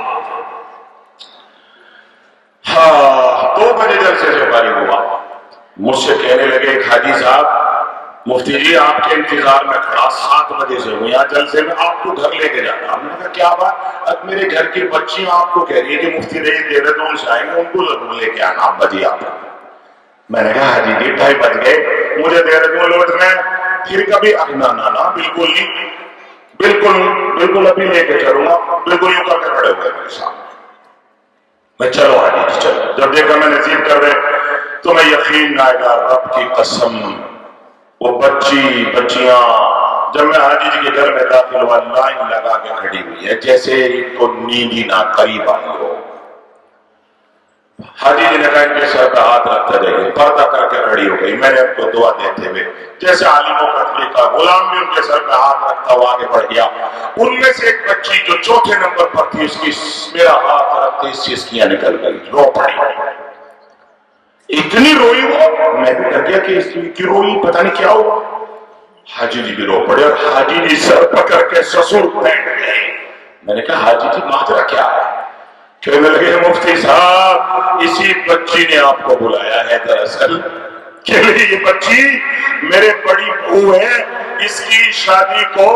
2 بجے جلسے سے فارغ ہوا. مجھ سے کہنے لگے ایک حاجی صاحب, مفتی جی آپ کے انتظار میں کھڑا 7 بجے سے ہوں یہاں جلسے میں, آپ کو گھر لے کے جانا. ہم نے کہا کیا بات؟ اب میرے گھر کی بچیاں آپ کو کہہ رہی ہے کہ مفتی رہی دہرادون سے آئیں گے, ان کو ضرور لے کے آنا, آپ بجے آپ. میں نے کہا حاجی جی 2:30 بج گئے, مجھے دہرادون لوٹنا ہے. پھر کبھی نا بالکل نہیں, بالکل بالکل ابھی لے کے چلوں گا، بالکل یوں کر کے کھڑے ہوئے میرے سامنے. میں چلو حاجی جی چلو. جب دیکھا میں نصیب کر رہے تو میں یقین نہ آئے گا رب کی قسم وہ بچیاں جب میں حاجی جی کے گھر میں داخل ہوا لائن لگا کے کھڑی ہوئی ہے جیسے ان کو نیند ہی نہ قریب آئی ہو. حاجی جی نے کہا ان کے سر پہ ہاتھ رکھتا جائیے، پردہ کر کے کھڑی ہو گئی. میں نے ان کو دعا دیتے ہوئے جیسے عالموں کا طریقہ، غلام بھی ان کے سر پہ ہاتھ رکھتا ہوا آگے بڑھ گیا. ان میں سے ایک بچی جو چوتھے نمبر پر تھی اس کی میرا ہاتھ رکھتے اس چیز کیا نکل گئی، رو پڑی. اتنی روئی وہ، میں بھی ڈر گیا کہ اس کی روئی پتہ نہیں کیا ہوا. حاجی جی بھی رو پڑے اور حاجی جی سر پکڑ کے سسر بیٹھ گئے. میں نے کہا حاجی جی ماجرا کیا ہے؟ کہنے لگے مفتی صاحب اسی بچی نے آپ کو بلایا ہے دراصل کہ یہ بچی میرے بڑی بہو ہے، اس کی شادی کو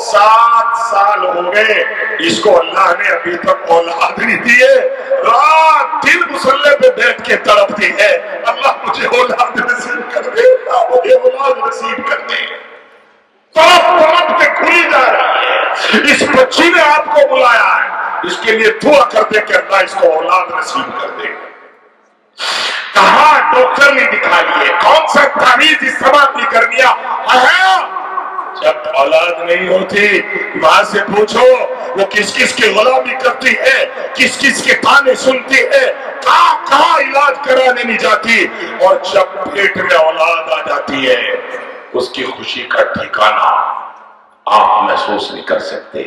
7 سال ہو گئے، اس کو اللہ نے ابھی تک اولاد نہیں دی ہے، رات دن مصلے پہ بیٹھ کے تڑپتی ہے اللہ مجھے اولاد نصیب کر دے، اللہ مجھے اولاد نصیب کر دے. تڑپ کے کھلی جا رہی ہے. اس بچی نے آپ کو بلایا ہے، اس کے لیے دعا کر دے کہ اللہ اس کو اولاد نصیب کر دے. کہاں ڈاکٹر نے دکھا لیے، کون سا تعویذ استعمال نہیں کر لیا. جب اولاد نہیں ہوتی ماں سے پوچھو وہ کس کس کی غلامی کرتی ہے، کس کس کے تانے سنتی ہے، کہاں علاج کرانے نہیں جاتی. اور جب پیٹ میں اولاد آ جاتی ہے اس کی خوشی کا ٹھکانہ آپ محسوس نہیں کر سکتے.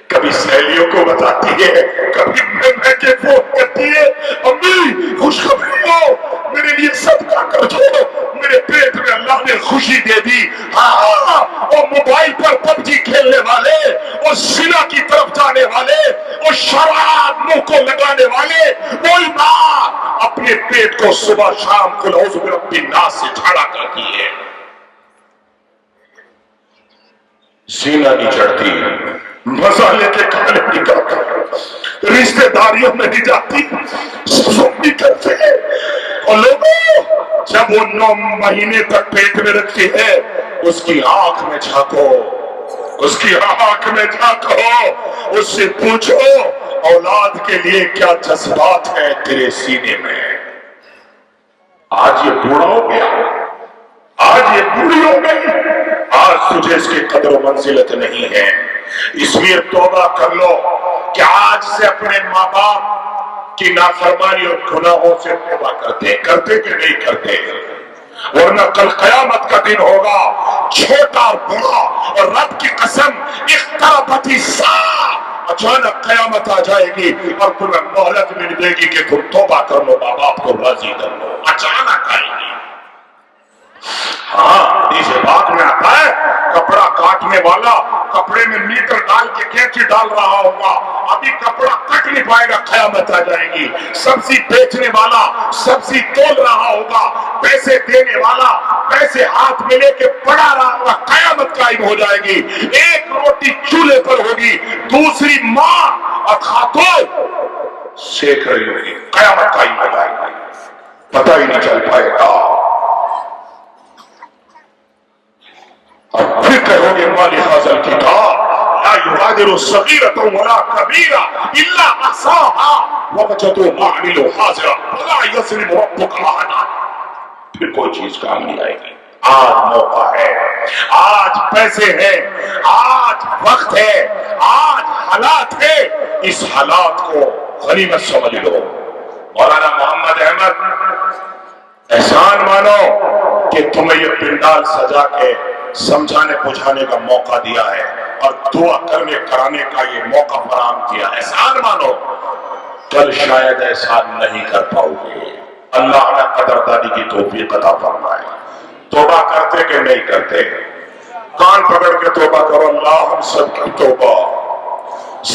کبھی سہیلیوں کو بتاتی ہے، کبھی میں کے فون کرتی ہے امی خوشخبری ہو میرے لیے صدقہ کر دو، میرے پیٹ میں اللہ نے خوشی دے دی. ہاں وہ موبائل پر پب جی کھیلنے والے، وہ زنا کی طرف جانے والے، وہ شراب منہ کو لگانے والے، وہی ماں اپنے پیٹ کو صبح شام قل اعوذ برب الناس سے جھاڑا کرتی ہے. سینہ نہیں چڑھتی، مزہ لے کے کھانے نہیں کرتا، رشتہ داریوں میں نہیں جاتی، سب نہیں کرتے. اور لوگوں جب وہ 9 مہینے تک پیٹ میں رکھتی ہے اس کی آنکھ میں جھانکو، اس کی آنکھ میں جھانکو، اس سے پوچھو اولاد کے لیے کیا جذبات ہے تیرے سینے میں. آج یہ بوڑھا ہو گیا، آج یہ بوڑھی ہو گئی، آج تجھے اس کی قدر و منزلت نہیں ہے. اس لیے توبہ کر لو کہ آج سے اپنے ماں باپ کی نافرمانی اور گناہوں سے توبہ کرتے کہ نہیں کرتے، ورنہ کل قیامت کا دن ہوگا چھوٹا اور بڑا اور رب کی قسم اقتربت الساعہ، اچانک قیامت آ جائے گی اور تمہیں مہلت مل دے گی کہ تم توبہ کر لو، ماں باپ کو راضی کر لو. اچانک آئے گی. ہاں حدیث پاک میں آتا ہے کپڑا کاٹنے والا کپڑے میں میٹر ڈال کے کینچی ڈال رہا ہوگا، ابھی کپڑا کٹ نہیں پائے گا، قیامت آ جائے گی. سبزی بیچنے والا سبزی تول رہا ہوگا، پیسے دینے والا پیسے ہاتھ میں لے کے پڑا رہا ہوگا، قیامت قائم ہو جائے گی. ایک روٹی چولہے پر ہوگی، دوسری ماں اور خاتون سیک رہی ہوگی، قیامت قائم ہو جائے گی، پتہ ہی نہیں چل پائے گا. اور پھر کہو گے مالی حاصل کتاب لا یغادر صغیرۃ ولا کبیرہ الا احصاها ووجدوا ما عملوا حاضرا ولا یظلم ربک احدا. پھر کوئی چیز کام نہیں آئے گی. آج موقع ہے، آج پیسے ہیں، آج وقت ہے، آج حالات ہے، اس حالات کو غنیمت سمجھ لو. مولانا محمد احمد احسان مانو کہ تمہیں یہ پنڈال سجا کے سمجھانے بجھانے کا موقع دیا ہے اور دعا کرنے کرانے کا یہ موقع فراہم کیا. احسان مانو، کل شاید احسان نہیں کر پاؤ گے. اللہ ہمیں قدردانی کی توفیق عطا فرمائے. توبہ کرتے کہ نہیں کرتے؟ کان پکڑ کے توبہ کرو. اللہ ہم سب کی توبہ،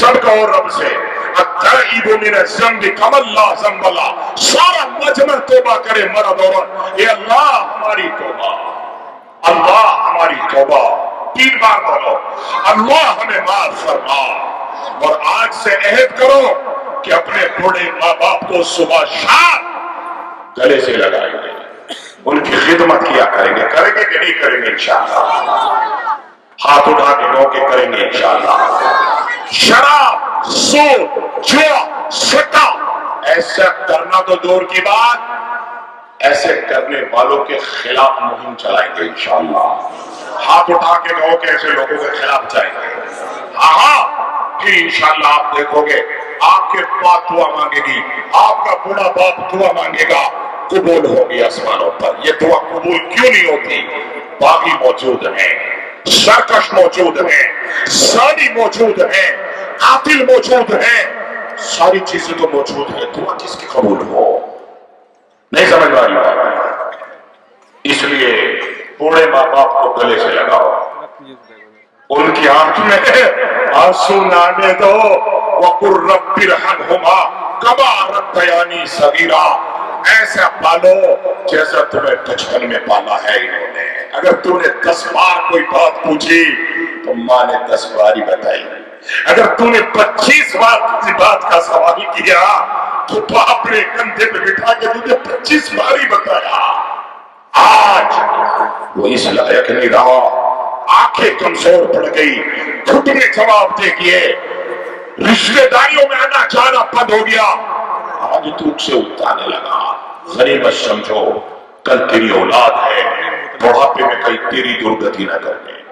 سب کا اور رب سے التائب من الذنب کمن لا ذنب له. سارا مجمع توبہ کرے مرد عورت، اے اللہ ہماری توبہ، اللہ ہماری توبہ. 3 بار بولو اللہ ہمیں معاف فرما. اور آج سے عہد کرو کہ اپنے بوڑھے ماں باپ کو صبح شام گلے سے لگائیں گے، ان کی خدمت کیا کریں گے. کریں گے کہ نہیں کریں گے؟ انشاءاللہ ہاتھ اٹھا کے رو کے کریں گے انشاءاللہ. شراب، سود، جوا، سٹا ایسا کرنا تو دور کی بات، ایسے کرنے والوں کے خلاف مہم چلائیں گے انشاءاللہ. ہاتھ اٹھا کے کہو کہ ایسے لوگوں کے خلاف جائیں گے. ہاں پھر انشاءاللہ آپ دیکھو گے آپ کے باپ دعا مانگے گی، آپ کا بڑا باپ دعا مانگے گا، قبول ہوگی آسمانوں پر. یہ دعا قبول کیوں نہیں ہوتی؟ باغی موجود ہیں، سرکش موجود ہیں، زانی موجود ہیں، قاتل موجود ہیں، ساری چیزیں تو موجود ہیں، دعا کس کی قبول ہو؟ نہیں سمجھ میں آ رہا. اس لیے بوڑھے ماں باپ کو گلے سے لگاؤ، ان کی آنکھ میں آنسو نہ آنے دو. وَقُلْ رَبِّ ارْحَمْهُمَا كَمَا رَبَّيَانِي صَغِيرًا، ایسا پالو جیسا تمہیں بچپن میں پالا ہے انہوں نے. اگر تم نے 10 بار کوئی بات پوچھی تو ماں نے 10 بار ہی بتائی. اگر تم نے 25 بار کسی بات کا سوال کیا تو باپ نے کندھے پہ بٹھا کے تجھے 25 بار ہی بتایا. آج وہ اس لائق نہیں رہا، آنکھیں کمزور پڑ گئی، گھٹنے جواب دے گئے، رشتہ داریوں میں آنا جانا بند ہو گیا. آج تو سے اتانے لگا. غنیمت سمجھو، کل تیری اولاد ہے، بڑھاپے میں کہیں تیری درگتی نہ کرنے.